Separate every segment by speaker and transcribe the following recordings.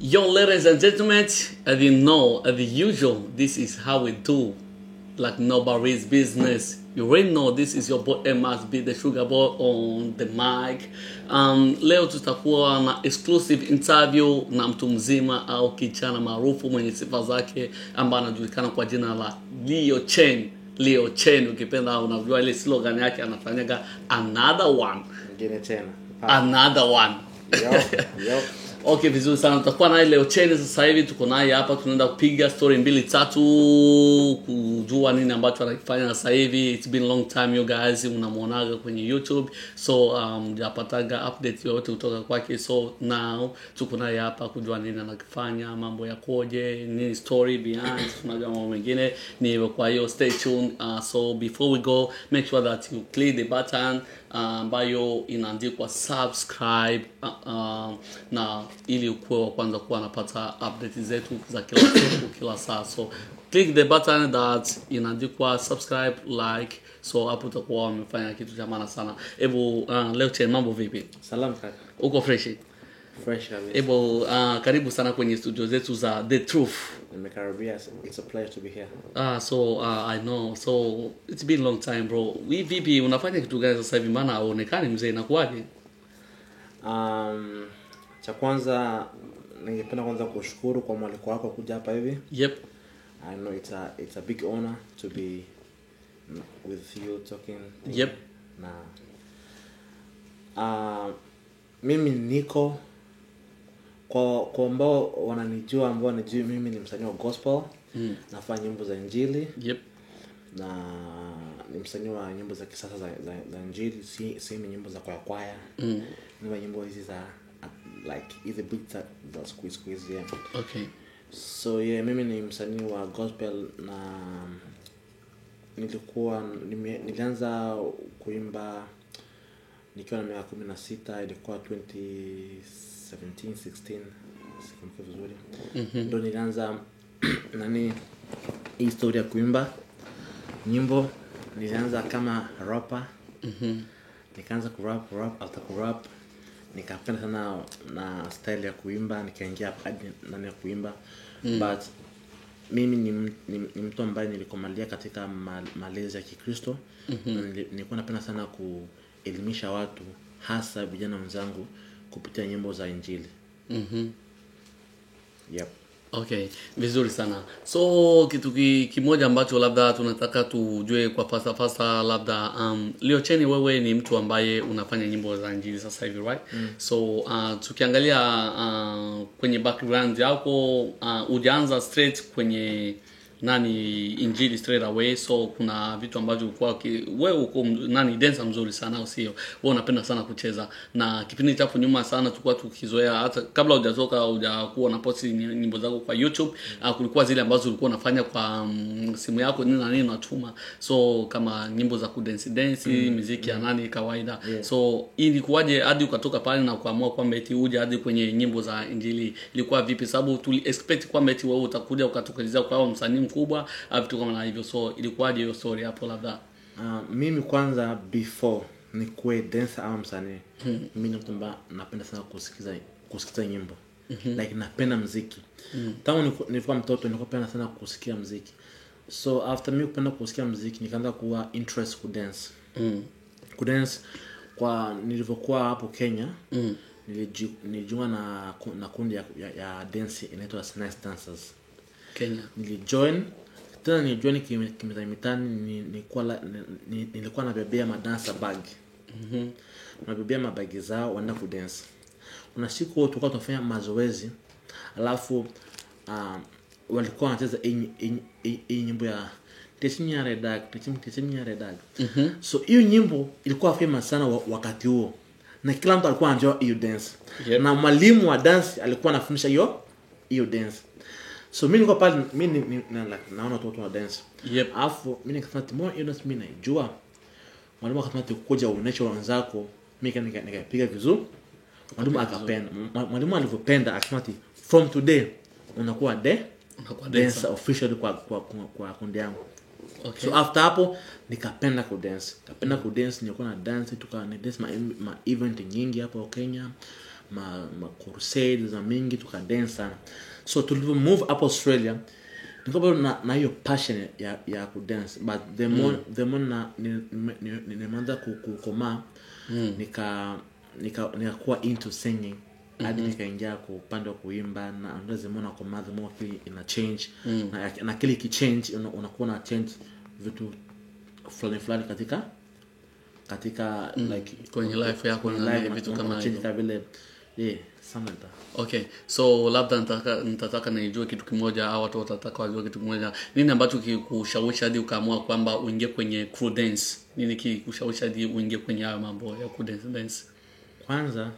Speaker 1: Yo, ladies and gentlemen, as you know, as usual, this is how we do, like nobody's business. You already know this is your boy MSB, the sugar boy on the mic. Leo tutakuwa na exclusive interview na mtu mzima au kijana maarufu mwenye sifa zake ambaye anajulikana kwa jina la Leo Chen. Leo Chen, ukipenda unajua ile slogan yake anafanyaga another one.
Speaker 2: Ngine tena.
Speaker 1: Another one.
Speaker 2: Yo.
Speaker 1: Okay, vizuri sana. Tutakuwa naye Leo Chen sasa hivi, tuko naye hapa, tunaenda kupiga story 2-3 kujua nini ambacho anakifanya sasa hivi. It's been long time you guys unamuonaga kwenye YouTube. So japataga update yote kutoka kwake. So now tuko naye hapa kujua nini anakifanya, mambo yakoje, nini story behind, tunajua mambo mengine. Ni hivyo, kwa hiyo stay tuned. So before we go, make sure that you click the button ambayo inaandikwa subscribe na ili ukuwe wa kwanza kuwa napata update zetu za kila siku kila saa. So click the button that inaandikwa subscribe, like, so hapo utakuwa umefanya kitu cha maana sana. Hebu Leo Chen, mambo vipi?
Speaker 2: Salam kaka.
Speaker 1: Uko fresh?
Speaker 2: Fresh kabisa.
Speaker 1: Hebu karibu sana kwenye studio zetu za The Truth.
Speaker 2: Nimekaribia. It's a pleasure to be here.
Speaker 1: So I know. So it's been long time bro. Vipi unafanya kitu gani sasa hivi, maana haonekani mzee, inakuwaje?
Speaker 2: Cha kwanza ningependa kwanza kushukuru kwa mwaliko wako kuja hapa hivi.
Speaker 1: Yep.
Speaker 2: I know it's a big honor to be with you talking.
Speaker 1: Yep.
Speaker 2: Na mimi niko kwa ambao wananijua, ambao wanajua mimi ni msanii wa gospel. Nafanya nyimbo za injili.
Speaker 1: Yep.
Speaker 2: Na ni msanii wa nyimbo za kisasa za injili, si nyimbo za kwaya. Ni nyimbo hizi za like either beats that squeeze yeah.
Speaker 1: Okay.
Speaker 2: So yeah, mimi ni msanii wa gospel na nilianza kuimba nikiwa na miaka 16, ilikuwa 2017-16, sikumbuki vizuri. Ndio nilianza historia kuimba nyimbo. Nilianza kama rapper. Nikaanza kurap after kurap nikapenda sana na style ya kuimba, nikaingia hadi ndani ya kuimba. But mimi ni mtu ambaye nilikomalia katika malezi ya Kikristo. Nilikuwa napenda sana kuelimisha watu, hasa vijana wenzangu, kupitia nyimbo za injili. Yep.
Speaker 1: Okay, vizuri sana. So kitu kimoja ambacho labda tunataka tujue kwa fasa labda Leo Chen, wewe ni mtu ambaye unafanya nyimbo za injili sasa hivi, right? So tukiangalia kwenye background yako, ujaanza straight kwenye injili straight away. So kuna vitu ambavyo ulikuwa wewe uko dancer mzuri sana, usio wewe unapenda sana kucheza, na kipindi chapo nyuma sana tulikuwa tukizoea, hata kabla hujakuwa na post nyimbo zako kwa YouTube, kulikuwa zile ambazo ulikuwa unafanya kwa simu yako nini unatuma, so kama nyimbo za dance muziki ya kawaida. Yeah. So ilikuwaje hadi ukatoka pale na kuamua kwamba eti uje hadi kwenye nyimbo za injili? Ilikuwa vipi? Sababu tuli expect kwamba eti wewe utakuja ukatokelezea kwa msanii mkubwa vitu kama hivyo. So ilikuwaje hiyo story hapo labda?
Speaker 2: Mimi kwanza before nikuwe dancer au msanii, mimi ni mtu ambaye napenda sana kusikiza nyimbo. Like napenda muziki. Tangu nilikuwa mtoto nilikuwa napenda sana kusikia muziki. So after mimi kupenda kusikia muziki, nikaanza kuwa interest kudance. Kudance kwa nilivyokuwa hapo Kenya, nilijiunga na kundi ya dance inaitwa Nice Dancers
Speaker 1: Kenya.
Speaker 2: Nilijoin kimitani, nilikuwa nabebea madancer bag. Nabebea mabagi zao wanaenda kudance. Kuna siku tulikuwa tunafanya mazoezi, alafu walikuwa wanacheza hii nyimbo ya Techinya Redag. So hiyo nyimbo ilikuwa famous sana wakati huo, na kila mtu alikuwa anajua hiyo dance. Yep. Na mwalimu wa dance alikuwa anafundisha hiyo dance. So mimi niko pale, mimi naona watu wa dance.
Speaker 1: Yep.
Speaker 2: Alafu mimi nikasema timon hiyo dance mimi naijua. Mwalimu akasema kuja uoneshe wenzako. Mimi nikapiga vizuri. Mwalimu akapenda. Mwalimu alivyopenda akasema from today unakuwa dancer officially kwa kundi yangu. Okay. So after hapo nikapenda kudance. Nilikuwa na dance, tukana dance ma event nyingi hapa Kenya. ma crusades na mingi tukadance sana. So tulipo move up Australia niko na hiyo passion ya kudance, but the more na nimeanza kukoma nikakuwa into singing hadi nikaingia kwa upande wa kuimba, na ndio zimeona kwa the more ina change na kile ki change unakuwa na change vitu fulani katika like
Speaker 1: kwenye life yako na vitu kama
Speaker 2: hivyo vile something.
Speaker 1: Okay, so labda nitataka nijue kitu kimoja au watu watataka wajue kitu kimoja. Nini ambacho kikushawishi hadi ukaamua kwamba uingie kwenye crew dance? Nini kikushawishi hadi uingie kwenye hayo mambo ya crew dance?
Speaker 2: Kwanza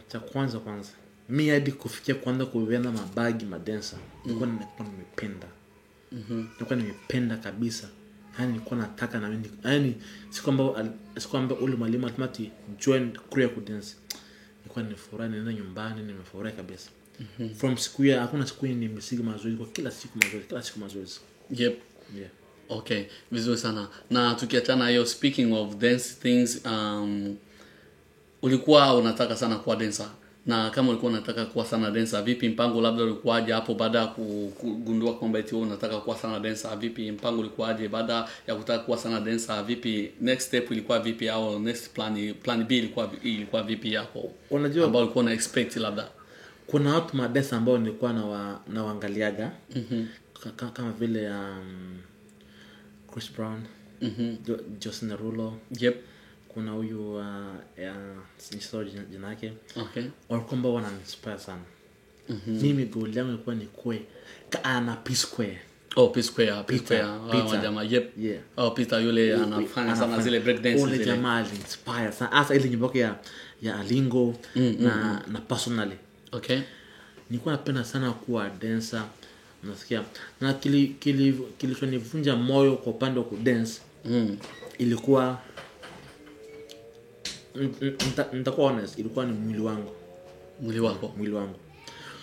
Speaker 2: mimi hadi kufikia kwanza kuenda mabagi madancer nilikuwa nimependa. Nilikuwa nimependa kabisa. Yani nilikuwa nataka na mimi, yani si kwamba ule mwalimu alimati join crew ya dance. Nilikuwa nimefurahi, nenda nyumbani nimefurahi kabisa. From siku ya hakuna siku nimesiga mazoezi, kwa kila siku mazoezi.
Speaker 1: Yep. Yeah. Okay, vizuri sana. Na tukiachana hiyo, speaking of dance things, ulikuwa unataka sana kuwa dancer. Na kama ulikuwa unataka kuwa sana dancer, vipi mpango labda ulikuwaje hapo baada ya kugundua kwamba eti wewe unataka kuwa sana dancer? Vipi mpango ulikuwaje baada ya kutaka kuwa sana dancer? Vipi next step ilikuwa vipi, au next plan B ilikuwa vipi hapo?
Speaker 2: Unajua
Speaker 1: ambao ulikuwa na expect labda
Speaker 2: kuna watu madancer ambao nilikuwa na waangaliaga kama vile Chris Brown, Justin Derulo.
Speaker 1: Yep.
Speaker 2: Kuna huyu sijui jina lake.
Speaker 1: Okay.
Speaker 2: Walikuwa wananinspire sana. Mimi goal yangu ilikuwa ni kwe na P Square.
Speaker 1: P Square. Jamaa. Yep. Yeah. Peter yule anafanya sana zile break dances zile.
Speaker 2: Ole jamaa inspire sana. Hasa ile nyimbo ya Alingo na personally.
Speaker 1: Okay.
Speaker 2: Nilikuwa napenda sana kuwa dancer. Unasikia? Na kilichonivunja moyo kwa upande wa kudance ilikuwa, nitakuwa honest, ilikuwa ni mwili wangu. Mwili wangu.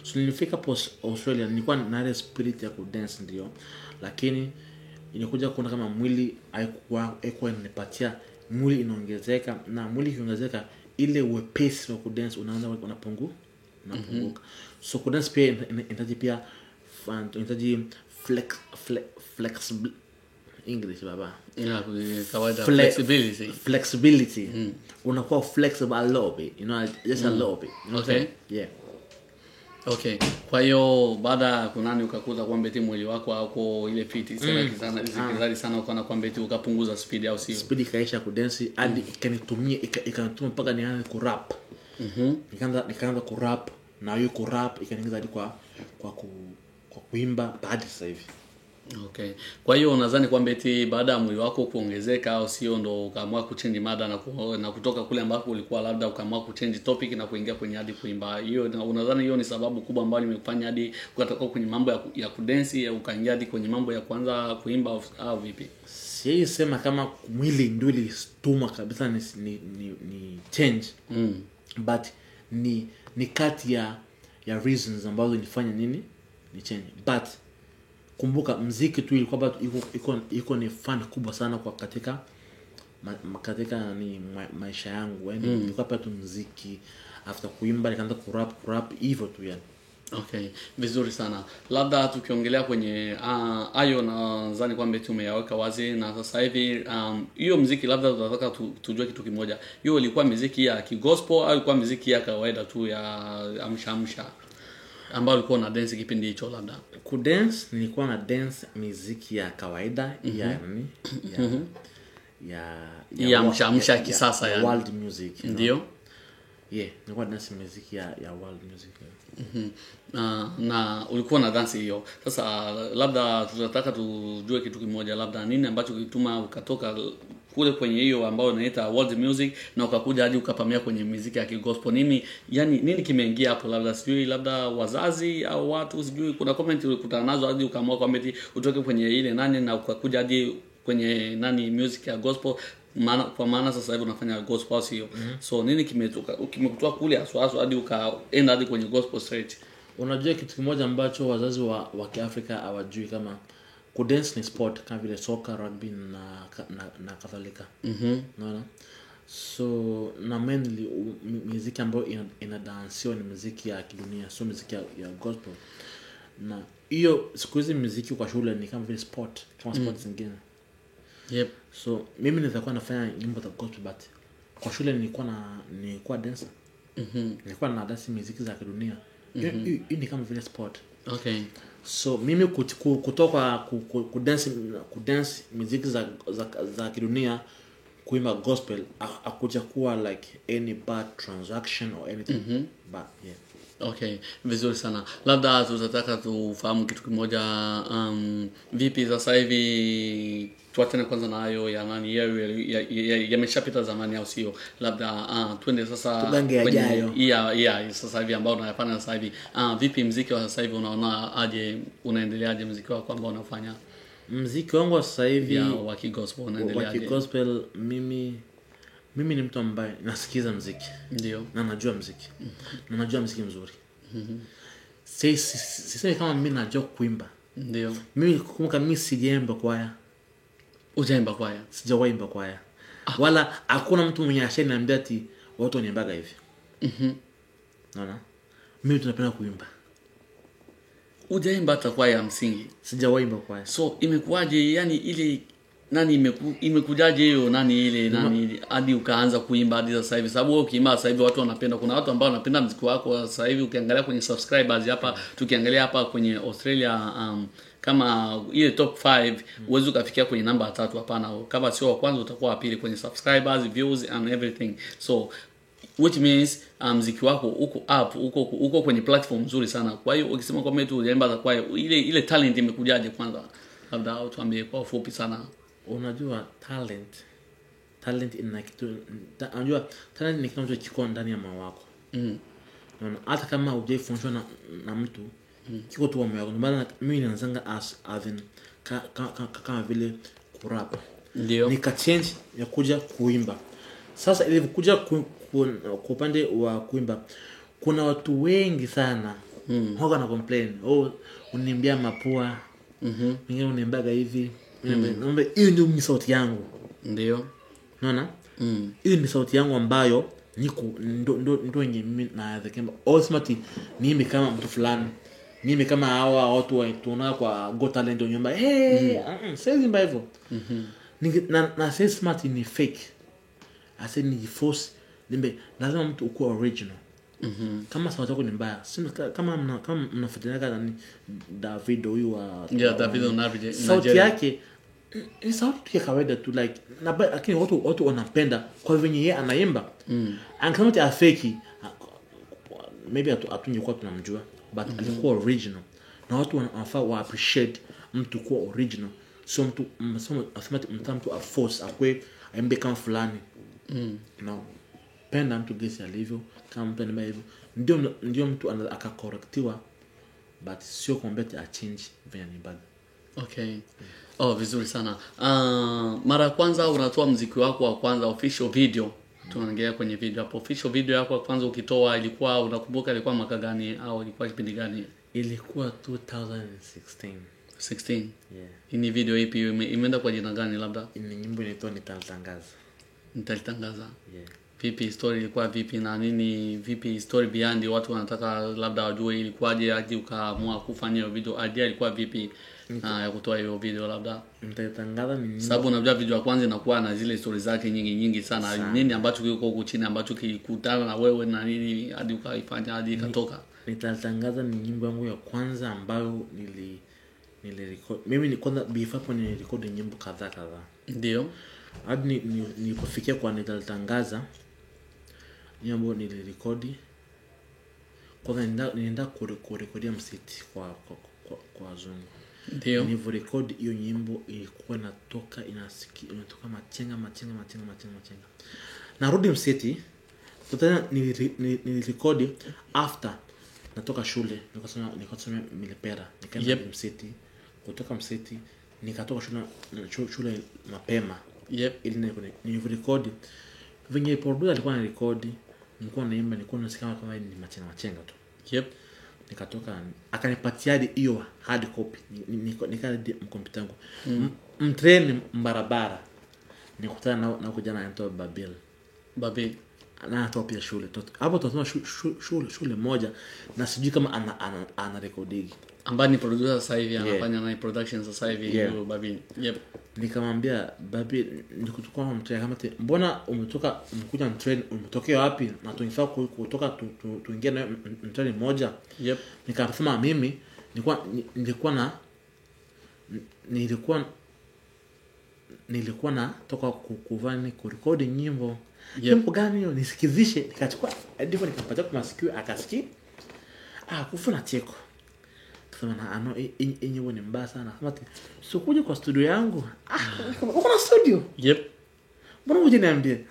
Speaker 2: So nilifika post Australia nilikuwa na ile spirit ya kudance ndio, lakini inakuja kuona kama mwili haikuwa inanipatia, mwili inaongezeka, na mwili ikiongezeka ile wepesi wa kudance unaanza unapunguka. So kudance pia inahitaji pia inahitaji flexible English baba.
Speaker 1: Yeah, kawaida
Speaker 2: flexibility. Unakuwa flexible a little bit, just a little bit.
Speaker 1: Okay.
Speaker 2: Yeah.
Speaker 1: Okay. Kwa hiyo baada kunani ukakuta kwamba eti mwili wako hauko ile fit sana sana, ukaona kwamba eti ukapunguza speed au sio?
Speaker 2: Speed ikaisha kudance hadi ikanituma mpaka nianze kurap. Nikaanza kurap, na hiyo kurap ikaniingiza hadi kwa kuimba baada sasa hivi.
Speaker 1: Okay. Kwa hiyo unadhani kwamba eti baada ya mwili wako kuongezeka au sio ndo ukaamua kuchange mada na kutoka kule ambapo ulikuwa labda ukaamua kuchange topic na kuingia kwenye hadi kuimba? Hiyo unadhani hiyo ni sababu kubwa ambayo imekufanya hadi ukatoka kwenye mambo ya kudance ya ukaingia hadi kwenye mambo ya kuanza kuimba au vipi?
Speaker 2: Siwezi sema kama mwili ndio ilistuma kabisa ni change. But ni kati ya reasons ambazo nifanya nini ni change. But kumbuka muziki tu ilikuwa bado iko ni fan kubwa sana kwa katika ni maisha yangu. Yaani nilikuwa pia tu muziki, after kuimba nikaanza kurap hivyo tu yani.
Speaker 1: Okay, vizuri sana. Labda tukiongelea kwenye ayo, nadhani kwamba tumeyaweka wazi, na sasa hivi hiyo muziki labda tunataka tujue kitu kimoja. Hiyo ilikuwa muziki ya kigospel au ilikuwa muziki ya kawaida tu ya amsha ambao ulikuwa na dance kipindi hicho? Labda
Speaker 2: kudance nilikuwa na dance muziki ya kawaida ya nini
Speaker 1: ya amsha kisasa ya
Speaker 2: world music,
Speaker 1: ndio.
Speaker 2: Yeah, nilikuwa dance muziki ya world music.
Speaker 1: Na ulikuwa na dance hiyo. Sasa labda tunataka tujue kitu kimoja, labda nini ambacho kilituma ukatoka kule kwenye hiyo ambayo inaita world music na ukakuja hadi ukapamia kwenye muziki ya kigospel? Nini kimeingia hapo? Labda sijui, labda wazazi au watu, sijui kuna comment ulikutana nazo hadi ukaamua kwamba utoke kwenye ile nani na ukakuja hadi kwenye music ya gospel? Kwa maana sasa hivi unafanya gospel sio? So nini kimekutoa kule aswa hadi ukaenda hadi kwenye gospel straight?
Speaker 2: Unajua kitu kimoja ambacho wazazi wa Kiafrika hawajui, kama kudance ni sport kama vile soka, rugby na kadhalika. Unaona? So na mainly muziki ambayo inadansiwa ni muziki ya kidunia, so muziki ya gospel. Na hiyo siku hizi muziki kwa shule ni kama vile sport, kama sport zingine.
Speaker 1: Yep.
Speaker 2: So mimi nilikuwa nafanya nyimbo za gospel, but kwa shule nilikuwa dancer. Nilikuwa na dance muziki za kidunia. Hii ni kama vile sport.
Speaker 1: Okay.
Speaker 2: So mimi kutoka kudance muziki za kidunia kuimba gospel akuja kuwa like any bad transaction or anything. But yeah.
Speaker 1: Okay, vizuri sana. Labda tutataka tufahamu kitu kimoja, vipi sasa hivi tuachane kwanza na hayo ya nani yameshapita zamani au sio? Labda twende sasa kwenye sasa hivi ambao unayafanya sasa hivi. Vipi muziki wa sasa hivi unaona aje, unaendeleaje muziki wako ambao unafanya?
Speaker 2: Muziki wangu sasa hivi
Speaker 1: wa kigospel unaendeleaje?
Speaker 2: Wa kigospel mimi ni mtu ambaye nasikiza muziki.
Speaker 1: Ndio.
Speaker 2: Na najua muziki. Na najua muziki mzuri. Sisi kama mimi najua kuimba.
Speaker 1: Ndio.
Speaker 2: Mimi kumbuka mimi sijaimba kwaya.
Speaker 1: Ujaimba kwaya?
Speaker 2: Sijawaimba kwaya. Wala hakuna mtu mwenye ashaniambia ati watu wanaimbaga hivi. Naona? Mimi tunapenda kuimba.
Speaker 1: Ujaimba hata kwaya msingi?
Speaker 2: Sijawaimba kwaya.
Speaker 1: So imekuwaje, yani ile nani imekujaje hiyo nani hadi ukaanza kuimba hadi sasa hivi? Sababu wewe ukiimba sasa hivi watu wanapenda, kuna watu ambao wanapenda muziki wako sasa hivi. Ukiangalia kwenye subscribers hapa, tukiangalia hapa kwenye Australia, kama ile top 5 uwezo ukafikia kwenye namba 3, hapana. Kama sio wa kwanza utakuwa wa pili kwenye subscribers, views and everything. So which means muziki wako uko kwenye platform nzuri sana. Kwa hiyo ukisema kwamba tu unaimba kwa ile talent imekujaje kwanza? Labda tuambie kwa ufupi sana.
Speaker 2: Unajua talent ina kitu, unajua talent ni kitu kiko ndani ya moyo wako. Hata kama hujaifunzwa na mtu, kiko tu moyo wako. Maana mimi ninaanza kama vile kurap.
Speaker 1: Ndio.
Speaker 2: Change ya kuja kuimba. Sasa ili kuja kwa upande wa kuimba, kuna watu wengi sana hoga na complain, unimbia mapua, mwingine unimbaga hivi. Naomba hiyo ndio sauti yangu.
Speaker 1: Ndio.
Speaker 2: Unaona? Hiyo ni sauti yangu ambayo ndo yenye mimi naweza kemba. Ultimately mimi kama mtu fulani, mimi kama hawa watu tunaona kwa Got Talent nyumba, sasa imba hivyo. Na say smart ni fake. I said ni force. Nimbe lazima mtu ukuwe original. Kama sauti yako ni mbaya, kama mnafuatilia nani David huyu wa
Speaker 1: David Onavide,
Speaker 2: sauti yake ni sauti ya kawaida tu, like lakini watu wanapenda kwa venye yeye anaimba. Kama tu afeki, maybe atungekuwa tunamjua, but alikuwa original. Na watu wanafaa wa appreciate mtu kuwa original. So mtu mtu a force akwe aimbe kama fulani. No. Penda mtu gesi alivyo, kama mtu anima hivyo, ndio mtu akakorektiwa, but sio kwamba change venye ni bad.
Speaker 1: Okay. Vizuri sana. Mara kwanza unatoa muziki wako wa kwanza official video. Tunaangalia kwenye video hapo. Official video yako ya kwanza ukitoa ilikuwa, unakumbuka ilikuwa mwaka gani au ilikuwa kipindi gani?
Speaker 2: Ilikuwa 2016.
Speaker 1: 16.
Speaker 2: Yeah.
Speaker 1: Ni video ipi, imeenda kwa jina gani labda?
Speaker 2: Ni nyimbo inaitwa Nitalitangaza.
Speaker 1: Yeah. Vipi story ilikuwa vipi na nini, vipi story behind, watu wanataka labda wajue ilikuwaje hadi ukaamua kufanya hiyo video? Idea ilikuwa vipi ya kutoa hiyo video labda?
Speaker 2: Nitalitangaza ni nyimbo.
Speaker 1: Sababu unajua video ya kwanza inakuwa na zile stories zake nyingi sana. Nini ambacho kiko huko chini ambacho kilikutana na wewe na nini hadi ukaifanya hadi ikatoka?
Speaker 2: Nitalitangaza ni nyimbo yangu ya kwanza ambayo nilirecord. Mimi ni kwanza before hapo nilirecord nyimbo kadhaa.
Speaker 1: Ndio.
Speaker 2: Hadi nilipofikia kwa Nitalitangaza, nyimbo nilirekodi. Kwanza nilienda kurekodia msiti kwa wazungu.
Speaker 1: Ndio.
Speaker 2: Nilirekodi hiyo nyimbo, ilikuwa inatoka machenga. Narudi msiti, tena nilirekodi after natoka shule, nikasoma Milipera, nikaenda msiti. Kutoka msiti nikatoka shule mapema. Ili nilirekodi venye producer alikuwa anarekodi, nilikuwa naimba, nilikuwa nasikia kama ni machenga tu. Nikatoka akanipatia hiyo hard copy, nikarudi mkompyuta yangu. Mtrain barabara nikutana na kijana anaitwa Babil.
Speaker 1: Babi.
Speaker 2: Na atoa pia shule. Hapo tunasema shule moja na sijui kama ana recording.
Speaker 1: Ambaye ni producer sasa hivi anafanya na production sasa hivi huyo Babi. Yep.
Speaker 2: Nikamwambia Babi, nikutukua mtaya kama mbona umekuja train, umetokea wapi na tunifaa kutoka tuingie na train moja.
Speaker 1: Yep.
Speaker 2: Nikasema mimi nilikuwa na toka kuvani kurekodi nyimbo. Nyimbo gani hiyo nisikizishe, nikachukua ndivyo nikapatia kwa masikio akasikia. Kufuna cheko. Sema na ano nyimbo ni mbaya sana. Sema sio kuja kwa studio yangu. Uko na studio?
Speaker 1: Yep.
Speaker 2: Mbona uje niambie?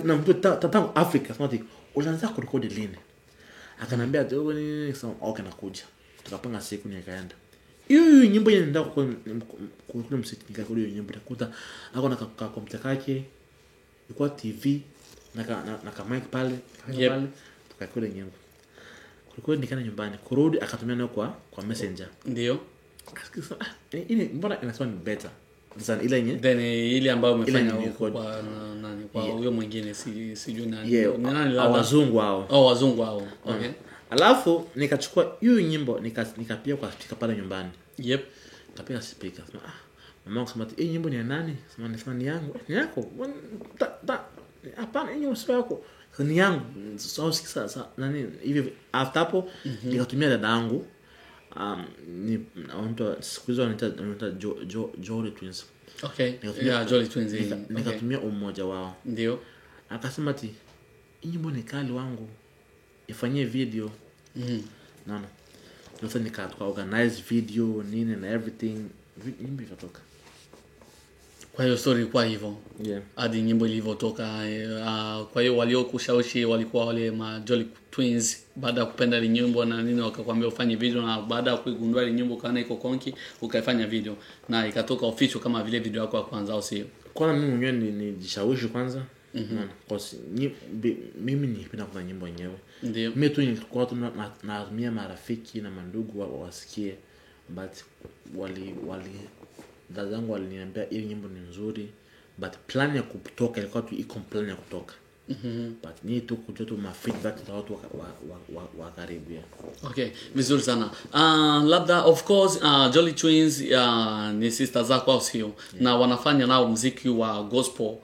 Speaker 2: Na mtu tangu Afrika. Sema unaanza kurekodi lini? Akanambia dogo ni sema okay nakuja. Tukapanga siku nikaenda. Hiyo nyimbo inaenda kwa msiki nikakodi hiyo nyimbo nikakuta ako na kompyuta yake ilikuwa TV na mic pale pale tukakodi nyimbo. Kurekodi nikana nyumbani. Kurudi akatumia nayo kwa Messenger.
Speaker 1: Ndio.
Speaker 2: Akasema ile mbona inasema ni better. Sasa ile yenyewe
Speaker 1: then ile ambayo umefanya kwa nani kwa huyo mwingine sijui nani nani labda
Speaker 2: wazungu hao.
Speaker 1: Wazungu hao. Okay.
Speaker 2: Alafu nikachukua hiyo nyimbo nikapia kwa speaker pale nyumbani.
Speaker 1: Yep.
Speaker 2: Kapia speaker. Sema mama akasema hii nyimbo ni ya nani? Sema ni yangu. Ni yako. Hapana, hiyo sio yako. Ni yangu. Sasa nani hivi after hapo nikatumia dada yangu. Ni naomba siku hizo anaita Jolly Twins.
Speaker 1: Okay. Jolly Twins.
Speaker 2: Nikatumia umoja wao.
Speaker 1: Ndio.
Speaker 2: Akasema hii nyimbo ni kali wangu. Ifanyie video. Naona. Sasa nikatoka organize video nini na everything. Nyimbo ikatoka.
Speaker 1: Kwa hiyo story kwa hivyo.
Speaker 2: Yeah.
Speaker 1: Hadi nyimbo ilivyotoka. Kwa hiyo waliokushawishi walikuwa wale ma Jolly Twins baada ya kupenda ile nyimbo na nini wakakwambia ufanye video, na baada ya kuigundua ile nyimbo kana iko konki ukaifanya video na ikatoka official kama vile video yako ya kwanza au sio?
Speaker 2: Kwanza mimi mwenyewe nijishawishi kwanza. Kwa mimi nipenda kwa nyimbo yenyewe.
Speaker 1: Ndio.
Speaker 2: Mimi tu nilikuwa tu natumia marafiki na mandugu wasikie, but wali dazangu waliniambia ile nyimbo ni nzuri, but plan ya kutoka ilikuwa tu iko plan ya kutoka. But ni tu kujua tu ma feedback za watu wa karibu.
Speaker 1: Okay, vizuri sana. Labda of course Jolly Twins ni sister zako au sio? Na wanafanya nao muziki wa gospel.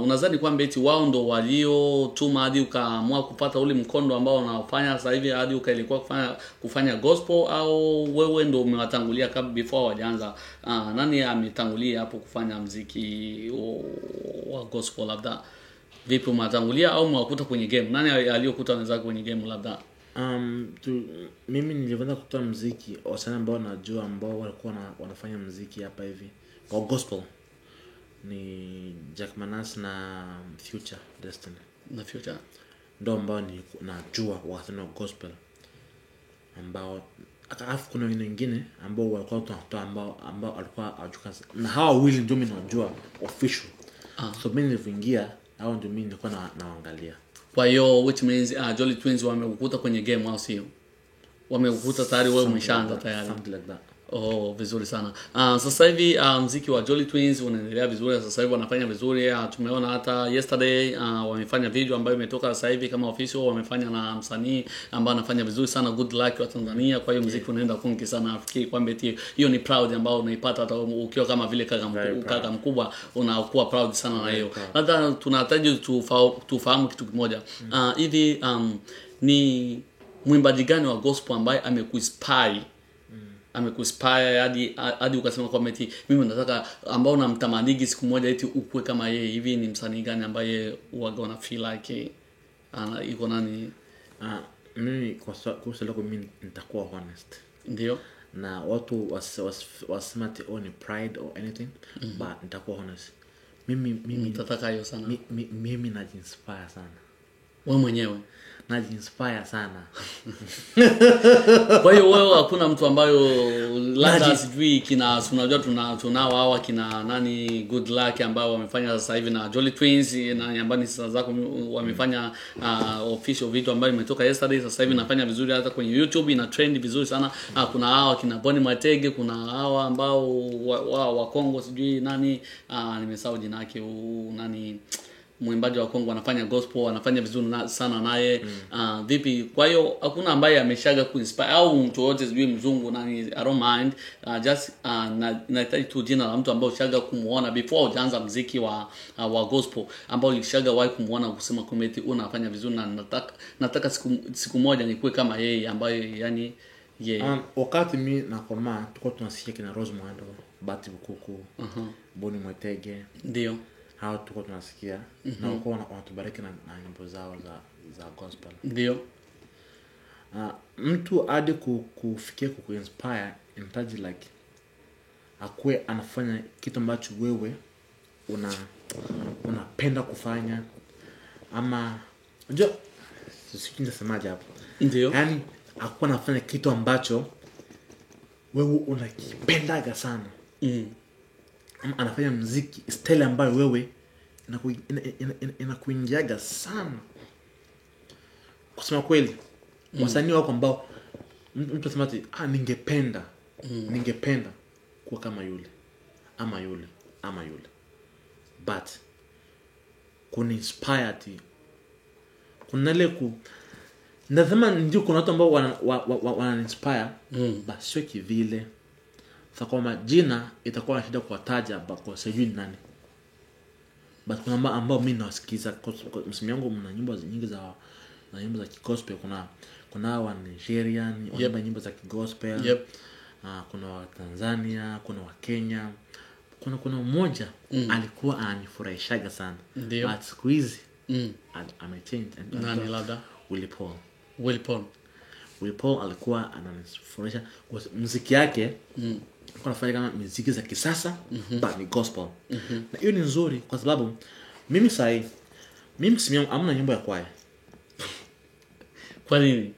Speaker 1: Unadhani kwamba eti wao ndo waliotuma hadi ukaamua kupata ule mkondo ambao unaofanya sasa hivi hadi ukaelekea kufanya gospel, au wewe ndo umewatangulia kabla before wajaanza? Nani ametangulia hapo kufanya muziki wa gospel? Labda vipi umetangulia au mwakuta kwenye game? Nani aliyokuta wenzako kwenye game labda?
Speaker 2: Mimi nilianza kutoa muziki wasanii ambao najua ambao walikuwa wanafanya muziki hapa hivi kwa gospel ni Jack Manas na Future Destiny.
Speaker 1: Na Future
Speaker 2: ndio ambao ni najua wasanii wa gospel ambao akafu kuna wengine ambao walikuwa tunatoa ambao alikuwa ajuka, na hawa wili ndio mimi najua official. So mimi niliingia hao ndio mimi nilikuwa naangalia.
Speaker 1: Kwa hiyo which means Jolly Twins wamekukuta kwenye game au sio? Wamekukuta tayari wewe umeshaanza tayari.
Speaker 2: Something like that.
Speaker 1: Vizuri sana. Sasa hivi muziki wa Jolly Twins unaendelea vizuri. Sasa hivi wanafanya vizuri. Tumeona hata yesterday wamefanya video ambayo imetoka sasa hivi kama official, wamefanya na msanii ambaye anafanya vizuri sana, Good Luck wa Tanzania. Kwa hiyo muziki unaenda konki sana. Nafikiri kwamba hiyo ni proud ambayo unaipata hata ukiwa kama vile kaka mkubwa, unakuwa proud sana na hiyo. Hata tunahitaji tufahamu kitu kimoja. Hivi ni mwimbaji gani wa gospel ambaye amekuinspire hadi ukasema kwamba eti mimi nataka ambao namtamanigi siku moja eti ukue kama yeye? Hivi ni msanii gani ambaye huaga una feel like iko nani?
Speaker 2: Mimi kwa sababu mimi nitakuwa honest.
Speaker 1: Ndio.
Speaker 2: Na watu wasema ati ni pride or anything, but nitakuwa honest. Mimi
Speaker 1: nitataka hiyo sana.
Speaker 2: Mimi najinspire sana.
Speaker 1: wewe mwenyewe
Speaker 2: Najiinspire sana.
Speaker 1: Kwa hiyo wewe hakuna mtu ambayo labda sijui kina unajua tunao hawa kina nani Good Luck ambao wamefanya sasa hivi na Jolly Twins na ambani sasa zako wamefanya official video ambayo imetoka yesterday, sasa hivi inafanya vizuri hata kwenye YouTube, ina trend vizuri sana. Kuna hawa kina Bonny Matege, kuna hawa ambao wa Kongo sijui nani nimesahau jina lake nani mwimbaji wa Kongo anafanya gospel, anafanya vizuri sana naye. Vipi? Kwa hiyo hakuna ambaye ameshaga kuinspire au mtu yote sijui mzungu nani, I don't mind, just nahitaji tu jina la mtu ambaye ushaga kumuona before hujaanza muziki wa gospel, ambao ulishaga wahi kumuona kusema community unafanya vizuri na nataka siku moja nikuwe kama yeye, ambaye yani
Speaker 2: wakati mimi na koma tuko tunasikia kina Rose Muhando, Bahati Bukuku, Bonny Matege,
Speaker 1: ndio
Speaker 2: hao tuko tunasikia na wako wanatubariki na nyimbo zao za gospel.
Speaker 1: Ndio.
Speaker 2: Mtu hadi kufikia kuinspire inahitaji like akue anafanya kitu ambacho wewe unapenda kufanya, ama unajua sisi tunasemaje hapo,
Speaker 1: ndio
Speaker 2: yani akue anafanya kitu ambacho wewe unakipendaga sana. Anafanya muziki style ambayo wewe inakuingiaga sana. Kusema kweli wasanii wako ambao mtu anasema ati ningependa kuwa kama yule ama yule, but kuna inspire kuna ile nasema ndio kuna watu ambao wana inspire basi sio kivile. Sasa kwa jina itakuwa na shida kuwataja kwa sijui nani, but kuna ambao mimi nawasikiza msimu wangu, mna nyimbo nyingi za gospel. Kuna wa Nigerian wanaimba nyimbo za gospel, kuna wa Tanzania, kuna wa Kenya, kuna mmoja alikuwa ananifurahishaga sana, but siku hizi amechange.
Speaker 1: Nani labda?
Speaker 2: Willy Paul alikuwa ananifurahisha kwa muziki yake. Anafanya kama muziki za kisasa but ni gospel. Na hiyo ni nzuri kwa sababu mimi msimu amna nyimbo ya kwaya.
Speaker 1: Kwa nini?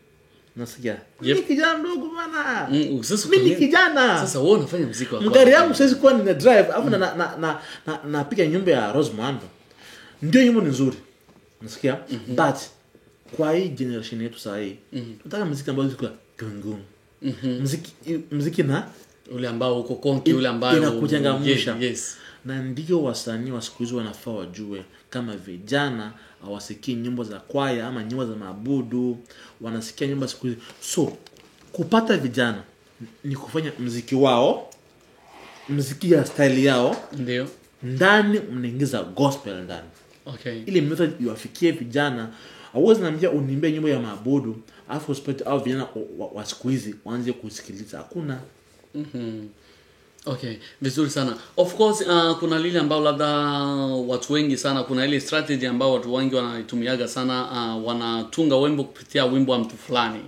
Speaker 2: Nasikia mimi kijana mdogo bana. Mimi ni kijana.
Speaker 1: Sasa wewe unafanya muziki wa kwaya.
Speaker 2: Mgari yangu siwezi kuwa nina drive afu napiga nyimbo ya Rose Muhando. Ndio nyimbo ni nzuri. Nasikia but kwa hii generation yetu sasa hii tunataka muziki ambao ziko gungun. Muziki na
Speaker 1: ule ambao uko konki, ule ambao
Speaker 2: inakuchangamsha. Na ndio wasanii wa siku hizi wanafaa wajue kama vijana hawasikii nyimbo za kwaya ama nyimbo za maabudu, wanasikia nyimbo siku hizi. So kupata vijana ni kufanya muziki wao, muziki ya style yao,
Speaker 1: ndio
Speaker 2: ndani mnaingiza gospel ndani. Ili method iwafikie vijana. Hauwezi niambia uniimbie nyimbo ya maabudu afu usipate au vijana wa siku hizi waanze kusikiliza. Hakuna.
Speaker 1: Vizuri sana. Of course kuna lile ambao labda watu wengi sana, kuna ile strategy ambao watu wengi wanaitumiaga sana, wanatunga wimbo kupitia wimbo wa mtu fulani.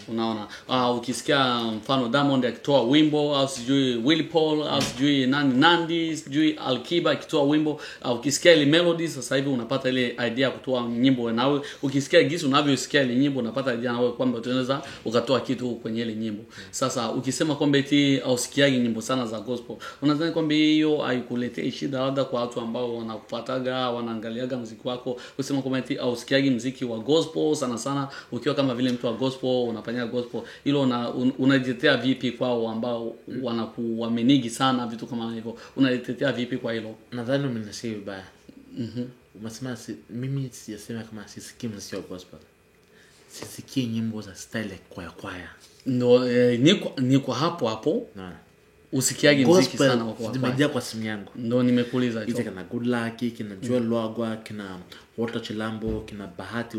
Speaker 1: Unaona, ukisikia mfano Diamond akitoa wimbo, au sijui Willy Paul, au sijui Nandi, sijui Alikiba akitoa wimbo, ukisikia ile melody, sasa hivi unapata ile idea ya kutoa nyimbo. Na ukisikia gisi unavyosikia ile nyimbo unapata idea nawe kwamba unaweza ukatoa kitu kwenye ile nyimbo. Sasa ukisema kwamba eti au sikiagi nyimbo sana za gospel, unadhani kwamba hiyo haikuletei shida labda kwa watu ambao wanakufuataga, wanaangaliaga muziki wako? Usema kwamba eti au sikiagi muziki wa gospel sana ukiwa kama vile mtu wa gospel unafanya gospel, hilo unajitetea vipi kwao ambao wanakuamenigi sana vitu kama hivyo? Unajitetea vipi kwa hilo?
Speaker 2: Nadhani umenisikia vibaya. Umesema mimi sijasema kama sisikii muziki wa gospel. Sisikii nyimbo za style kwaya.
Speaker 1: No, niko hapo. Usikiagi muziki sana wa kwaya.
Speaker 2: Nimejia kwa simu yangu.
Speaker 1: Ndio nimekuuliza hicho.
Speaker 2: Kina Good Luck, kina Joel Lwagwa, kina Walter Chilambo, kina Bahati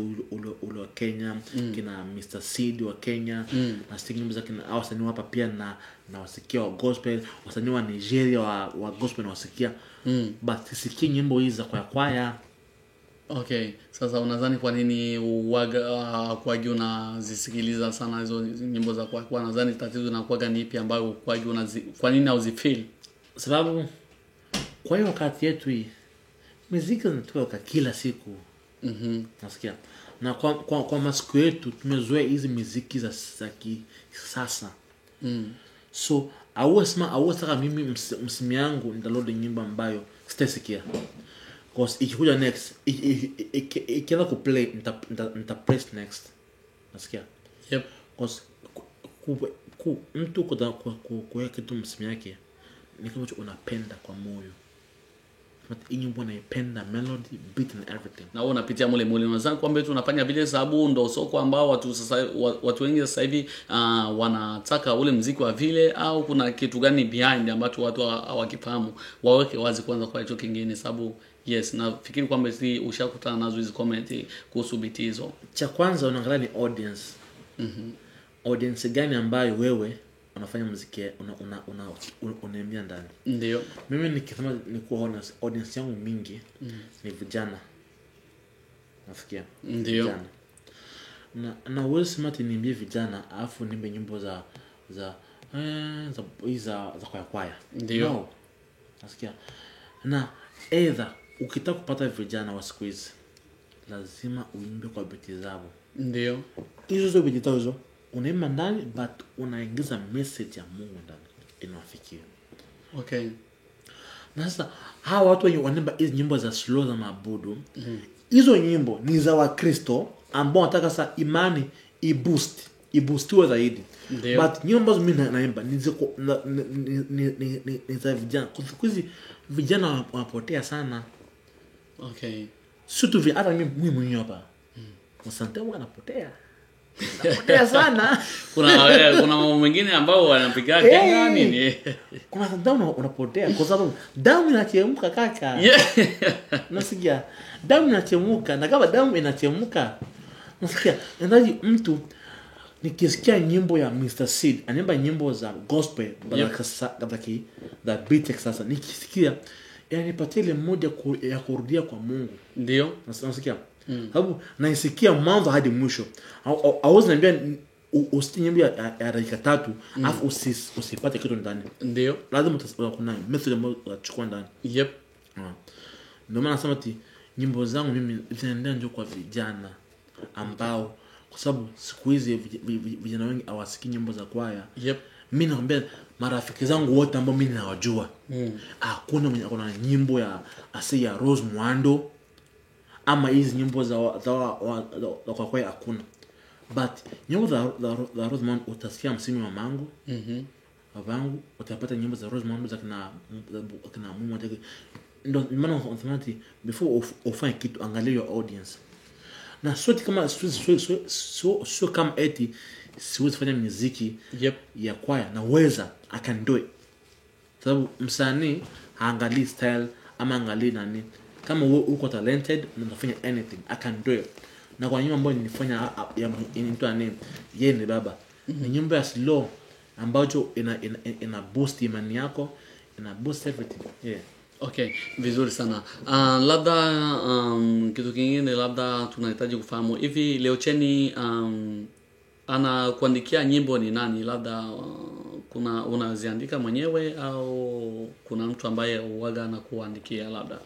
Speaker 2: ule wa Kenya, kina Mr. Seed wa Kenya, na singing za kina wasanii hapa pia na wasikia wa gospel, wasanii wa Nigeria wa gospel na wasikia. But sisikii nyimbo hizi za kwaya.
Speaker 1: Sasa unadhani kwa nini kwagi unazisikiliza sana hizo nyimbo za kwaya? Nadhani tatizo linakuwa ni ipi ambayo kwagi kwa nini hauzifeel?
Speaker 2: Sababu kwa hiyo wakati yetu hii muziki unatoka kila siku. Nasikia. Na kwa masiku yetu tumezoea hizi muziki za kisasa. So auwe saka mimi msimu yangu nitaload nyimbo ambayo sitasikia. Cause ikikuja next ikianza kuplay nita press next. Nasikia.
Speaker 1: Yep.
Speaker 2: Cause mtu kuweka kitu msimu yake ni kama unapenda kwa moyo. Hii nyimbo naipenda, melody, beat and everything.
Speaker 1: Na wewe unapitia mule unaweza kwamba tunafanya vile sababu ndo soko ambao watu wengi sasa hivi wanataka ule muziki wa vile, au kuna kitu gani behind ambacho watu hawakifahamu? Waweke wazi kwanza kwa hicho kingine, sababu yes, nafikiri kwamba si ushakutana nazo hizo comment kuhusu beat hizo.
Speaker 2: Cha kwanza unaangalia ni audience. Audience gani ambayo wewe unafanya muziki unaembia ndani.
Speaker 1: Ndio.
Speaker 2: Mimi nikisema ni kuona audience yangu mingi ni vijana. Nafikia.
Speaker 1: Ndio.
Speaker 2: Vijana. Na wewe smart niambie vijana afu nimbe nyimbo za kwaya.
Speaker 1: Ndio.
Speaker 2: No. Nasikia. Na either ukitaka kupata vijana wa siku hizi lazima uimbe kwa biti zao.
Speaker 1: Ndio.
Speaker 2: Hizo biti zao unaimba ndani but unaingiza message ya Mungu ndani inawafikia.
Speaker 1: Okay.
Speaker 2: Na sasa hawa watu wenye wanaimba hizo nyimbo za slow za maabudu, hizo nyimbo ni za Wakristo ambao wanataka sasa imani iboostiwe zaidi. But nyimbo mimi naimba ni za vijana. Kwa hizi vijana wanapotea sana.
Speaker 1: Okay.
Speaker 2: Sio hata mimi mwenyewe hapa. Asante Mungu anapotea. Anapotea sana.
Speaker 1: Kuna mambo mengine ambao wanapiga Kenya nini?
Speaker 2: Kuna damu unapotea kwa sababu damu inachemka kaka. Nasikia damu inachemka, na kama damu inachemka nasikia ndaji mtu nikisikia nyimbo ya Mr. Seed anaimba nyimbo za gospel badaki the beat sasa nikisikia yanipatia ile moja ya kurudia kwa Mungu.
Speaker 1: Ndio.
Speaker 2: Nasikia sababu naisikia mwanzo hadi mwisho. Hauwezi niambia usikie nyimbo ya dakika 3 afu usipate kitu ndani.
Speaker 1: Ndio.
Speaker 2: Lazima kuna message ambayo unachukua ndani.
Speaker 1: Yep.
Speaker 2: Ndio maana nasema nyimbo zangu mimi zinaendea ndio kwa vijana ambao, kwa sababu siku hizi vijana wengi hawasikii nyimbo za kwaya.
Speaker 1: Yep.
Speaker 2: Mimi naambia marafiki zangu wote ambao mimi nawajua, hakuna mwenye akona nyimbo ya Asia Rose Muhando ama hizi nyimbo za kwa kwaya hakuna. But nyimbo za Rose Muhando utasikia msimu wa mangu. Babangu utapata nyimbo za Rose Muhando za kina mume wake. Ndio maana automatically before ufanye kitu angalia your audience. Na sote kama sio kama eti siwezi fanya muziki ya kwaya, na weza I can do it. Sababu msanii haangalii style ama angalii nani. Kama wewe uko talented unafanya anything, I can do it. Na kwa nyimbo ambayo nilifanya into a name yeye ni baba. Ni nyimbo ya slow ambayo ina boost imani yako, ina boost everything. Yeah.
Speaker 1: Okay, vizuri sana. Labda kitu kingine labda tunahitaji kufahamu hivi Leo Cheni anakuandikia nyimbo ni nani? Labda kuna unaziandika mwenyewe au kuna mtu ambaye uwaga anakuandikia? Labda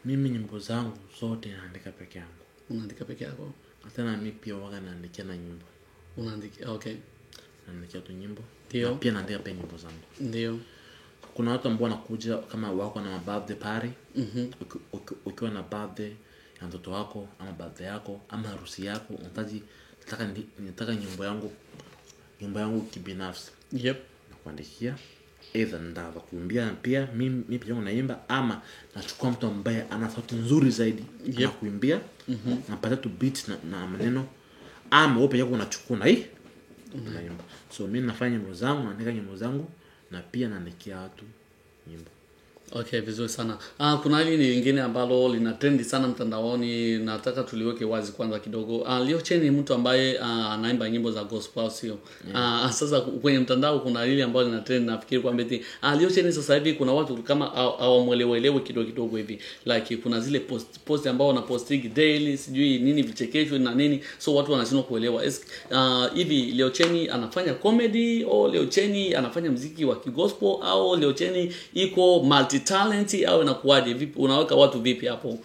Speaker 2: mimi nyimbo zangu zote naandika peke yangu.
Speaker 1: Unaandika peke yako?
Speaker 2: Hata na mimi pia waga naandikia na nyimbo.
Speaker 1: Unaandika? Okay.
Speaker 2: Naandikia tu nyimbo.
Speaker 1: Ndio.
Speaker 2: Na pia naandika pia nyimbo zangu.
Speaker 1: Ndio.
Speaker 2: Kuna watu ambao wanakuja kama wako na birthday party. Ukiwa na birthday ya mtoto wako ama birthday yako ama harusi yako, nataka nyimbo yangu kibinafsi.
Speaker 1: Yep.
Speaker 2: Nakuandikia, either ndaanza kuimbia pia mimi pia naimba, ama nachukua mtu ambaye ana sauti nzuri zaidi na kuimbia, napata tu beat na maneno, ama wewe pia unachukua na hii unaimba. So mimi nafanya nyimbo zangu, naandika nyimbo zangu na pia naandikia watu nyimbo.
Speaker 1: Okay, vizuri sana. Kuna hili lingine ambalo lina trendi sana mtandaoni, nataka tuliweke wazi kwanza kidogo. Leo Cheni ni mtu ambaye anaimba nyimbo za gospel, sio? Sasa kwenye mtandao kuna hili ambalo lina trend, nafikiri kwamba Leo Cheni sasa hivi kuna watu kama hawamuelewi kidogo hivi. Like kuna zile post ambao wanapostingi daily, sijui nini vichekesho na nini. So watu wanashindwa kuelewa. Hivi Leo Cheni anafanya comedy au Leo Cheni anafanya muziki wa kigospel au Leo Cheni iko multi talent au inakuaje? Vipi unaweka watu vipi hapo?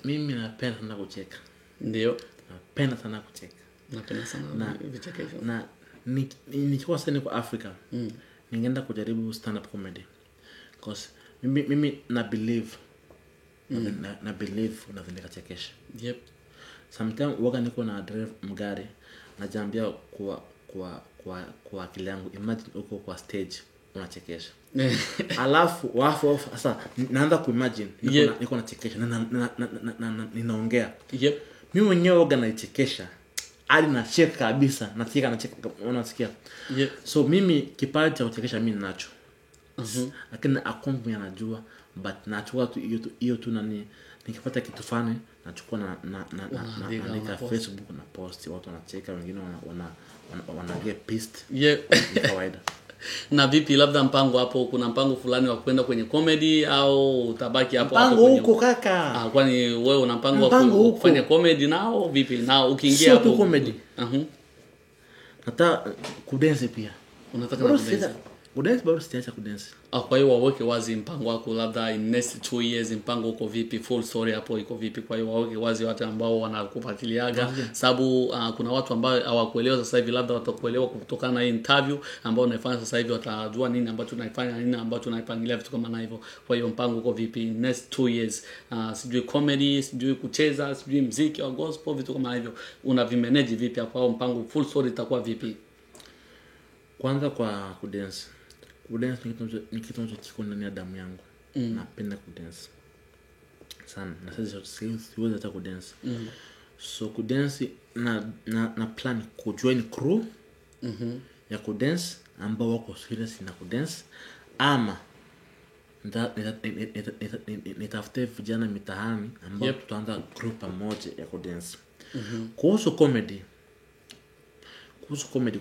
Speaker 2: Mimi napenda sana kucheka.
Speaker 1: Ndio.
Speaker 2: Napenda sana kucheka.
Speaker 1: Napenda sana vichekesho.
Speaker 2: Na nikiwa sasa niko Africa, ningeenda kujaribu stand up comedy. Because mimi na believe unaweza nikachekesha.
Speaker 1: Yep.
Speaker 2: Sometimes waga niko na drive mgari najambia kwa akili yangu, imagine uko kwa stage unachekesha. Alafu sasa naanza kuimagine niko nachekesha na ninaongea.
Speaker 1: Yep.
Speaker 2: Mimi mwenyewe waga naichekesha. Hadi nacheka kabisa, nacheka unasikia.
Speaker 1: Yep.
Speaker 2: So mimi kipaji cha kuchekesha mimi ninacho. Lakini akombi anajua, but nachukua tu hiyo tu nani, nikipata kitu fani nachukua na Facebook na post, watu wanacheka, wengine wana get pissed.
Speaker 1: Yep.
Speaker 2: Ni kawaida.
Speaker 1: Na vipi, labda mpango hapo, kuna mpango fulani wa kwenda kwenye comedy au utabaki hapo
Speaker 2: hapo
Speaker 1: kwenye
Speaker 2: huko kaka?
Speaker 1: Kwani wewe una mpango wa kufanya comedy nao vipi? Na ukiingia hapo
Speaker 2: sio comedy. Hata kudance pia.
Speaker 1: Unataka na kudance?
Speaker 2: Kudance bado sitaacha kudance.
Speaker 1: Kwa hiyo waweke wazi mpango wako, labda in next 2 years mpango uko vipi, full story hapo iko vipi. Kwa hiyo waweke wazi watu ambao wanakufuatiliaga, sababu kuna watu ambao hawakuelewa sasa hivi, labda watakuelewa kutokana na hii interview ambao unaifanya sasa hivi, watajua nini ambacho unaifanya, nini ambacho unaipangilia, vitu kama na hivyo. Kwa hiyo mpango uko vipi in next 2 years? Sijui comedy, sijui kucheza, sijui muziki au gospel, vitu kama hivyo unavimanage vipi hapo, au mpango full story itakuwa vipi?
Speaker 2: Kwanza kwa kudance ni kitu ambacho kiko ndani ya damu yangu. Napenda kudance sana, na sasa siwezi hata kudance. So kudance na plan kujoin crew ya kudance ambao wako serious na kudance, ama nitafute vijana mitaani ambao tutaanza group pamoja ya kudance. Kuhusu comedy,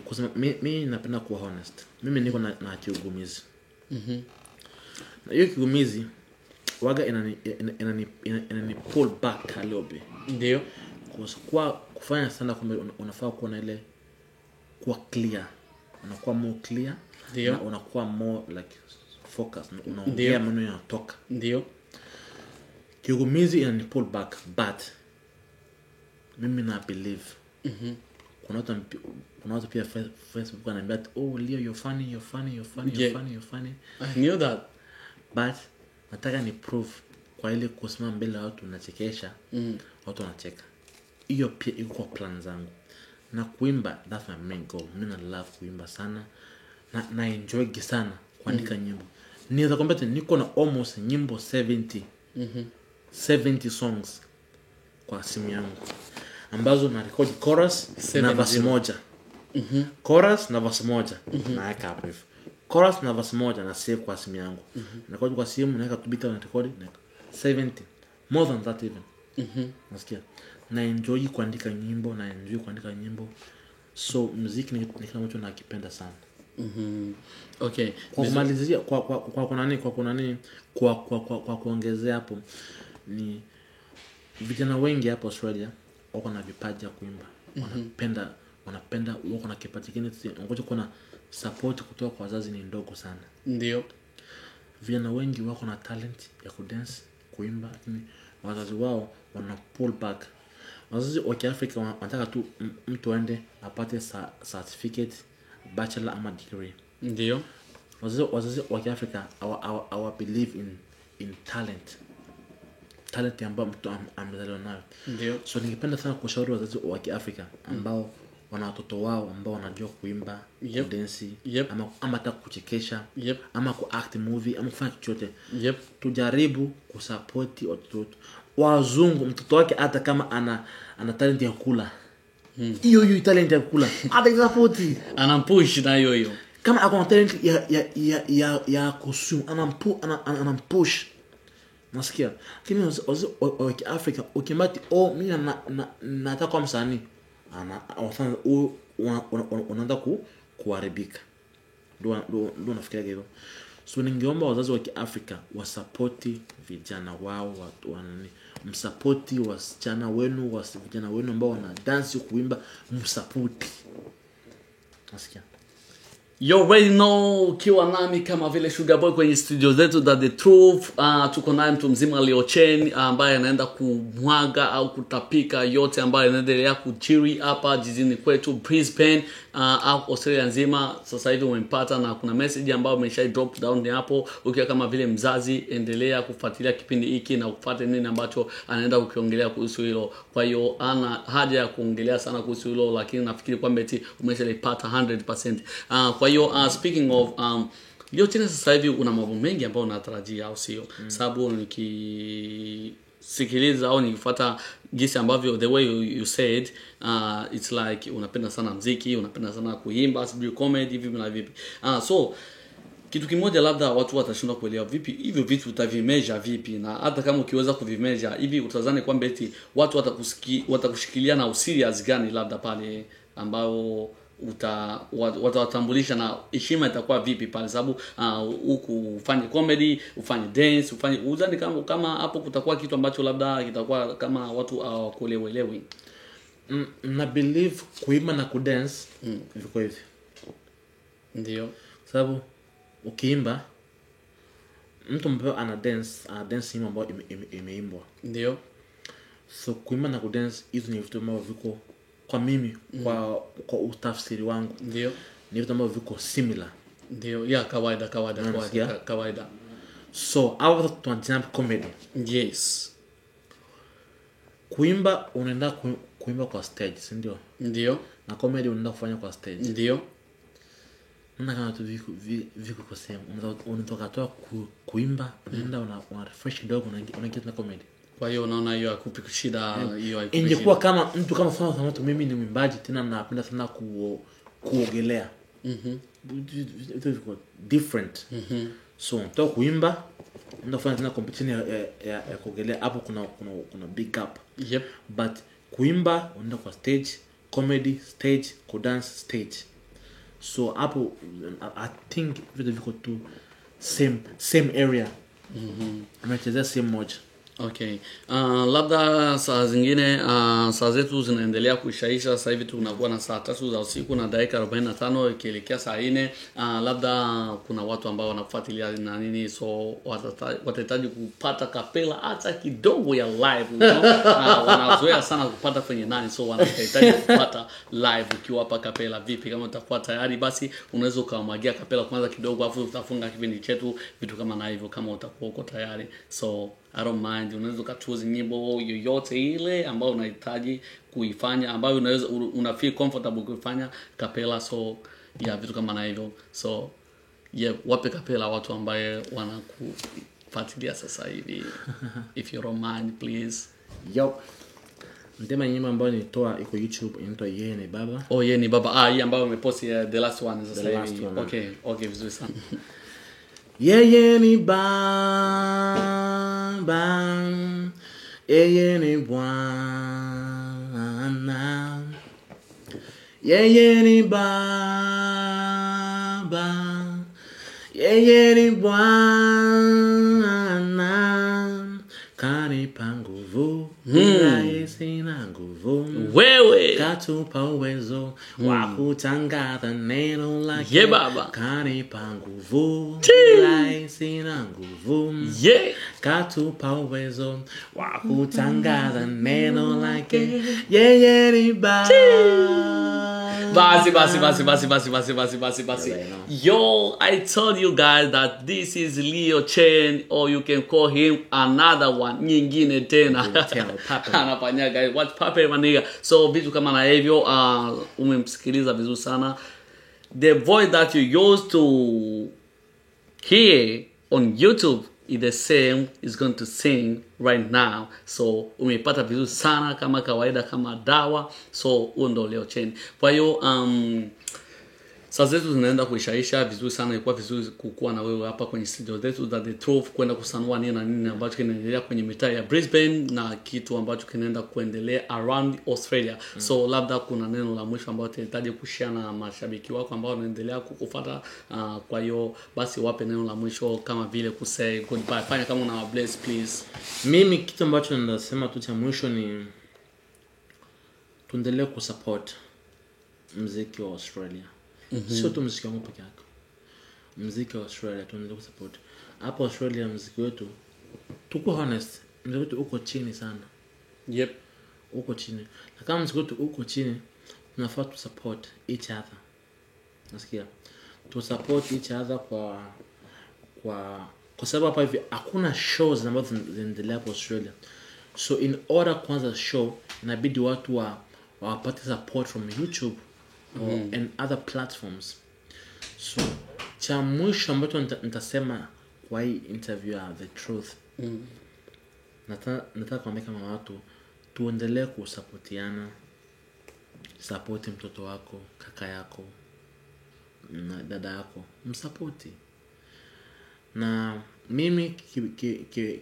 Speaker 2: kusema mimi napenda kuwa honest. Mimi niko na kigumizi. Na hiyo kigumizi waga inani pull back a little bit.
Speaker 1: Ndio.
Speaker 2: Kwa kufanya sana comedy unafaa kuwa na ile kuwa clear. Unakuwa more clear.
Speaker 1: Ndio.
Speaker 2: Na unakuwa more like focus. Unaongea maneno yanatoka.
Speaker 1: Ndio.
Speaker 2: Kigumizi inani pull back, but mimi na believe kuna watu pia Facebook wananiambia, oh Leo, you're funny.
Speaker 1: I knew that.
Speaker 2: But nataka ni prove kwa ile kusema mbele watu unachekesha, watu wanacheka. Hiyo pia iko kwa plan zangu. Na kuimba, that's my main goal. Mimi na love kuimba sana. Na enjoy sana kuandika nyimbo. Niweza kwambia niko na almost nyimbo 70 songs kwa simu yangu, ambazo na record chorus na verse moja. Chorus na verse moja naweka hapo hivyo. Chorus na verse moja na save kwa simu yangu. Record kwa simu, naweka tu beat na record, na 70, more than that even. Nasikia na enjoy kuandika nyimbo, so muziki ni kitu ambacho nakipenda sana.
Speaker 1: Okay.
Speaker 2: Kwa kumalizia kwa kuongezea hapo, ni vijana wengi hapa Australia wako na vipaji ya kuimba. Wanapenda wako na kipaji kingine, ngoja kuna support kutoka kwa wazazi ni ndogo sana.
Speaker 1: Ndio.
Speaker 2: Vijana wengi wako na talent ya kudance, kuimba, lakini wazazi wao wana pull back. Wazazi wa Kiafrika wanataka tu mtu aende apate certificate, bachelor ama degree.
Speaker 1: Ndio.
Speaker 2: Wazazi wa Kiafrika our believe in talent ambayo mtu amezaliwa nayo.
Speaker 1: Ndio.
Speaker 2: So ningependa sana kushauri wazazi wa Kiafrika ambao wana watoto wao ambao wanajua kuimba, dance, ama hata kuchekesha, ama kuact movie, ama kufanya chochote. Tujaribu kusupport watoto wazungu. Mtoto wake hata kama ana talent ya kula, hiyo talent ya kula hata support, anampush
Speaker 1: na hiyo
Speaker 2: kama akona talent ya consume, anampush. Nasikia lakini wa Kiafrika ukimati mimi nataka kuwa msanii, unaanza kuharibika. Ndio nafikiria hivyo. So ningeomba wazazi wa Kiafrika wasupport vijana wao, watu wanani, msupport wasichana wenu, vijana wenu ambao wana dance, kuimba, msupport. Nasikia
Speaker 1: You already know ukiwa nami kama vile Sugar Boy kwenye studio zetu za The Truth. Tuko naye mtu mzima Leo Chen ambaye anaenda kumwaga au kutapika yote ambayo yanaendelea kujiri hapa jijini kwetu Brisbane au Australia nzima. Sasa hivi umempata na kuna message ambayo umesha drop down hapo. Ukiwa kama vile mzazi, endelea kufuatilia kipindi hiki na ufuate nini ambacho anaenda kukiongelea kuhusu hilo. Kwa hiyo ana haja ya kuongelea sana kuhusu hilo, lakini nafikiri kwamba eti umeshalipata 100%. Kwa hiyo speaking of Leo Chen sasa hivi una mambo mengi ambayo unatarajia au sio? Sababu nikisikiliza au nikifuata jinsi ambavyo the way you said it's like unapenda sana muziki, unapenda sana kuimba, sijui comedy vipi na vipi. So kitu kimoja labda watu watashindwa kuelewa vipi hivyo vitu utavimeasure vipi, na hata kama ukiweza kuvimeasure hivi utazani kwamba eti watu watakushikilia na serious gani labda pale ambao watawatambulisha na heshima itakuwa vipi pale, sababu huku ufanye comedy, ufanye dance, ufanye uzani kama hapo kutakuwa kitu ambacho labda kitakuwa kama watu hawakuelewi.
Speaker 2: Na believe kuimba na kudance viko hivi.
Speaker 1: Ndio.
Speaker 2: Sababu ukiimba mtu ambaye ana dance nyimbo ambayo imeimbwa.
Speaker 1: Ndio.
Speaker 2: So kuimba na kudance hizo ni vitu ambavyo viko kwa mimi kwa utafsiri wangu.
Speaker 1: Ndio.
Speaker 2: Ni vitu ambavyo viko similar.
Speaker 1: Ndio. Ya kawaida.
Speaker 2: So out to jump comedy.
Speaker 1: Yes.
Speaker 2: Kuimba unaenda kuimba kwa stage, si ndio?
Speaker 1: Ndio.
Speaker 2: Na comedy unaenda kufanya kwa stage.
Speaker 1: Ndio.
Speaker 2: Unaona kama tu viko kwa same. Unatoka toa kuimba, unaenda una refresh kidogo, unaingia na comedy.
Speaker 1: Kwa hiyo unaona hiyo hakupi shida, hiyo haikupi.
Speaker 2: Ingekuwa kama mtu kama mfano kama mimi ni mwimbaji tena napenda sana kuogelea. It is different. So toka kuimba ndio fanya tena competition ya kuogelea, hapo kuna big gap.
Speaker 1: Yep.
Speaker 2: But kuimba unaenda kwa stage, comedy stage, dance stage. So hapo I think vitu viko tu same area. Unacheza same moja.
Speaker 1: Okay. Labda saa zingine saa zetu zinaendelea kuishaisha. Sasa hivi tunakuwa na saa 3 za usiku na dakika 45 ikielekea saa 4. Labda kuna watu ambao wanafuatilia na nini, so watahitaji kupata kapela hata kidogo ya live. Wanazoea sana kupata kwenye nani, so wanahitaji kupata live ukiwa hapa kapela. Vipi kama utakuwa tayari, basi unaweza ukamwagia kapela kwanza kidogo afu utafunga kipindi chetu, vitu kama na hivyo, kama utakuwa uko tayari. So I don't mind, unaweza kuchoose nyimbo yoyote ile ambayo unahitaji kuifanya, ambayo unaweza una feel comfortable kuifanya kapela. So yeah, vitu kama na hivyo. So yeah, wape kapela watu ambaye wanakufuatilia sasa hivi. If you don't mind, please.
Speaker 2: Yup. Ndema nyimbo ambayo nilitoa iko YouTube, inaitwa Yeye ni Baba.
Speaker 1: Oh, Yeye ni Baba. Hii ambayo umepost the last one sasa hivi. Okay, vizuri sana.
Speaker 2: Yeye ni Baba, yeye ni Bwana, yeye ni Baba, yeye ni Bwana, kanipa nguvu, ila sina nguvu,
Speaker 1: wewe
Speaker 2: katupa uwezo wa kutangaza neno lake.
Speaker 1: Yeah, Baba.
Speaker 2: Kanipa nguvu, ila sina nguvu,
Speaker 1: yeah,
Speaker 2: katupa uwezo wa kutangaza neno lake. Yeye ni Baba.
Speaker 1: Basi. Yo, I told you guys that this is Leo Chen, or you can call him another one, nyingine tena. Anafanya guys, what pape maniga. So vitu kama na hivyo, umemsikiliza vizuri sana. The voice that you used to hear on YouTube is the same is going to sing right now. So umepata vizuri sana kama kawaida, kama dawa. So huo ndo Leo Chen. Kwa hiyo saa zetu zinaenda kuishaisha vizuri sana. Ilikuwa vizuri kukuwa na wewe hapa kwenye studio zetu za The Truth, kwenda kusanua nini na nini ambacho kinaendelea kwenye mitaa ya Brisbane na kitu ambacho kinaenda kuendelea around Australia. So labda kuna neno la mwisho ambalo tunahitaji kushare na mashabiki wako ambao wanaendelea kukufuata. Kwa hiyo basi wape neno la mwisho kama vile kusay goodbye. Fanya kama una bless please.
Speaker 2: Mimi kitu ambacho ninasema tu cha mwisho ni tuendelee kusupport muziki wa Australia. Sio tu muziki wangu peke yake. Muziki wa Australia tunaendelea kusupport. Hapo Australia muziki wetu tuko honest, muziki wetu uko chini sana.
Speaker 1: Yep.
Speaker 2: Uko chini. Na kama muziki wetu uko chini, tunafaa tu support each other. Nasikia. To support each other kwa sababu hapa hivi hakuna shows ambazo zinaendelea kwa Australia. So in order kwanza show inabidi watu wapate support from YouTube and other platforms. So cha mwisho ambacho nitasema kwa hii interview ya The Truth. Nataka kuambia kama watu tuendelee kusupportiana. Support mtoto wako, kaka yako, na dada yako, msupporti. Na mimi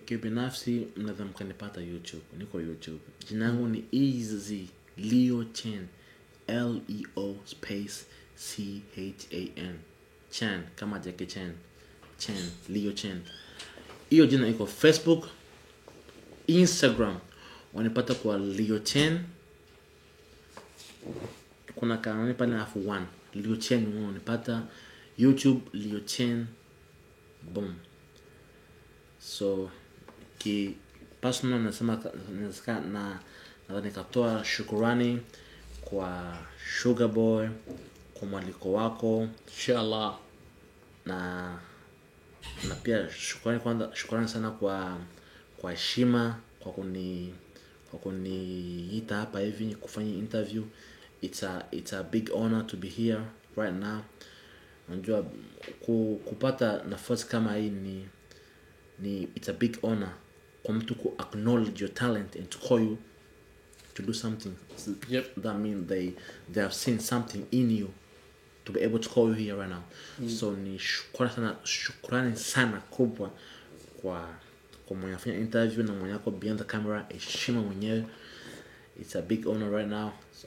Speaker 2: kibinafsi mnaweza mkanipata YouTube. Niko YouTube. Jina langu ni Easy Leo Chen. Leo space CHAN. Chan kama Jackie Chan. Chen, Leo Chen. Hiyo jina iko Facebook, Instagram. Wanipata kwa Leo Chen. Kuna kanali pale alafu 1 Leo Chen wanipata. YouTube Leo Chen. Boom. So personal nasema na nikatoa shukrani kwa Sugar Boy kwa mwaliko wako
Speaker 1: Inshallah.
Speaker 2: Na pia shukrani sana kwa heshima kwa kuniita hapa hivi kufanya interview. It's a big honor to be here right now. Unajua kupata nafasi kama hii ni it's a big honor kwa mtu ku acknowledge your talent and to call you to do something.
Speaker 1: Yep.
Speaker 2: That means they have seen something in you to be able to call you here right now. So ni shukrani sana kubwa kwa mwenye afanya interview na mwenye yako behind the camera, heshima mwenyewe. It's a big honor right now. So,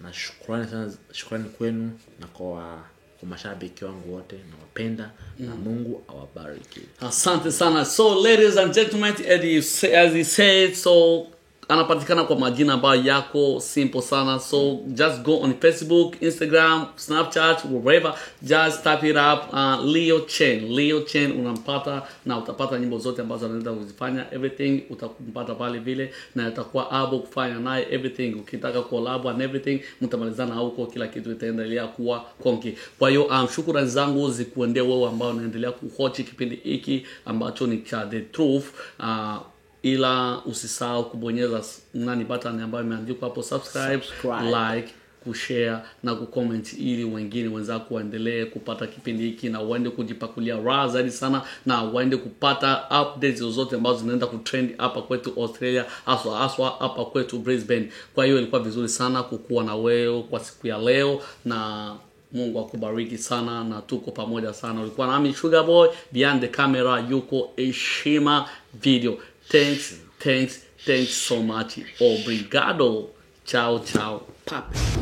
Speaker 2: na shukrani kwenu na kwa mashabiki wangu wote na wapenda na Mungu awabariki.
Speaker 1: Asante sana. So ladies and gentlemen, as he said, so anapatikana kwa majina ambayo yako simple sana. So just go on Facebook, Instagram, Snapchat, wherever, just type it up, Leo Chen unampata na utapata nyimbo zote ambazo anaenda kuzifanya. Everything utakumpata pale vile na itakuwa able kufanya naye everything. Ukitaka collab and everything mtamalizana huko, kila kitu itaendelea kuwa konki. Kwa hiyo shukrani zangu zikuendee wewe ambao unaendelea kuhochi kipindi hiki ambacho ni cha The Truth. Ila usisahau kubonyeza button ambayo imeandikwa hapo subscribe, like, kushare na kucomment ili wengine wenzako waendelee kupata kipindi hiki na waende kujipakulia raha zaidi sana na waende kupata updates zozote ambazo zinaenda kutrend hapa kwetu Australia, haswa hapa kwetu Brisbane. Kwa hiyo ilikuwa vizuri sana kukuwa na wewe kwa siku ya leo na Mungu akubariki sana na tuko pamoja sana. Ulikuwa nami Sugar Boy, behind the camera yuko Heshima Video. Thanks so much. Obrigado. Ciao. Papi.